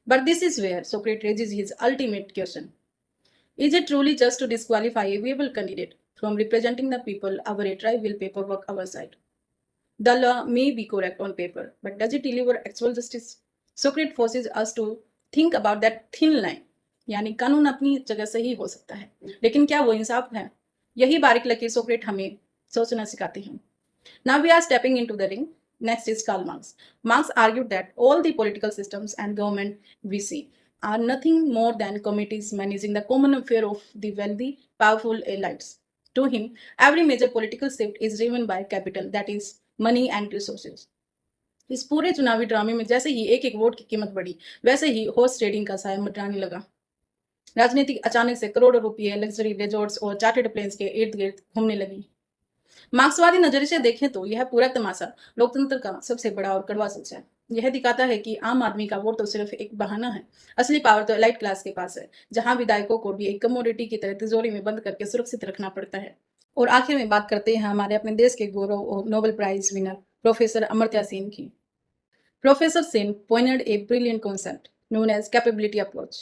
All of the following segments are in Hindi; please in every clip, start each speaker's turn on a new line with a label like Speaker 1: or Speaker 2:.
Speaker 1: But this is where Socrates raises his ultimate question. Is it truly just to disqualify a viable candidate from representing the people over a trivial paperwork oversight? The law may be correct on paper, but does it deliver actual justice? Socrates forces us to think about that thin line. यानी कानून अपनी जगह सही हो सकता है, लेकिन क्या वो इंसाफ है? यही बारीक लकीर सोक्रेट हमें सोचना सिखाते हैं. Now we are stepping into the ring. Next is Karl Marx. Marx argued that all the political systems and government we see are nothing more than committees managing the common affair of the wealthy, powerful elites. To him, every major political shift is driven by capital, that is, money and resources. इस पूरे चुनावी ड्रामे में जैसे ही एक एक वोट की कीमत बढ़ी, वैसे ही हॉर्स ट्रेडिंग का साया मंडराने लगा. राजनीति अचानक से करोड़ों रुपये लग्जरी रिजॉर्ट्स और चार्टर्ड प्लेन्स के इर्द गिर्द घूमने लगी. मार्क्सवादी नजरिए से देखें तो यह पूरा तमाशा लोकतंत्र का सबसे बड़ा और कड़वा सच है. यह दिखाता है कि आम आदमी का वोट तो सिर्फ एक बहाना है. असली पावर तो एलाइट क्लास के पास है, जहां विधायकों को भी एक कमोडिटी की तरह तिजोरी में बंद करके सुरक्षित रखना पड़ता है. और आखिर में बात करते हैं हमारे अपने देश के गौरव और Nobel prize winner professor Amartya Sen की. Professor Sen pointed a brilliant concept known as capability approach.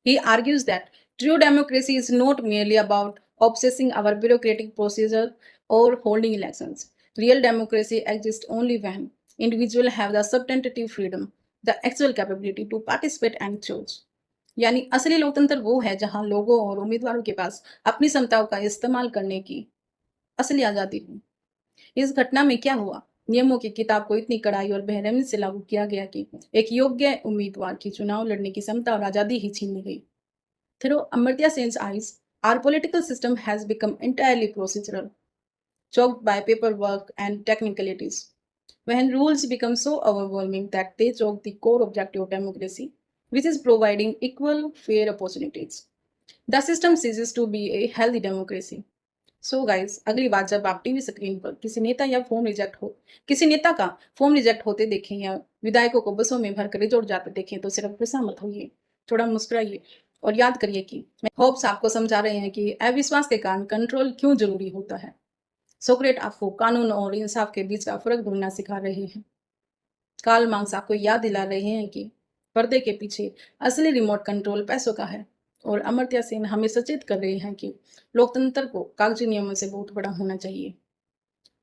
Speaker 1: He argues that true democracy is not merely about obsessing our bureaucratic procedure or holding elections. Real democracy exists only when individuals have the substantive freedom, the actual capability to participate and choose. यानी असली लोकतंत्र वो है जहां लोगों और उम्मीदवारों के पास अपनी क्षमताओं का इस्तेमाल करने की असली आजादी हो. इस घटना में क्या हुआ? नियमों की किताब को इतनी कड़ाई और बेरहमी से लागू किया गया कि एक योग्य उम्मीदवार की चुनाव लड़ने की क्षमता और आजादी ही छीन ली गई. Through Amartya Sen's eyes, our political system has become entirely procedural, choked by paperwork and technicalities. When rules become so overwhelming that they choke the core objective of democracy, which is providing equal, fair opportunities, the system ceases to be a healthy democracy. So guys, अगली बार जब आप टीवी स्क्रीन पर किसी नेता का फॉर्म रिजेक्ट होते देखें या विधायकों को बसों में भरकर रिजोर्ट जाते देखें तो सिर्फ गुस्सा मत होइए, थोड़ा मुस्कुराइए और याद करिए कि मैं होप्स आपको समझा रहे हैं कि अविश्वास के कारण कंट्रोल क्यों जरूरी होता है. सोक्रेट आपको कानून और इंसाफ के बीच का फर्क ढूंढना सिखा रहे हैं. कार्ल मार्क्स आपको याद दिला रहे हैं कि पर्दे के पीछे असली रिमोट कंट्रोल पैसों का है. और अमर्त्य सेन हमें सचेत कर रहे हैं कि लोकतंत्र को कागजी नियमों से बहुत बड़ा होना चाहिए.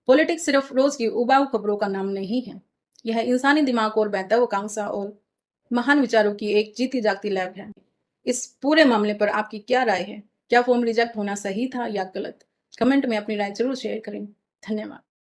Speaker 1: पॉलिटिक्स सिर्फ रोज की उबाऊ खबरों का नाम नहीं है. यह इंसानी दिमाग और महत्वाकांक्षा और महान विचारों की एक जीती जागती लैब है. इस पूरे मामले पर आपकी क्या राय है? क्या फॉर्म रिजेक्ट होना सही था या गलत? कमेंट में अपनी राय जरूर शेयर करें. धन्यवाद.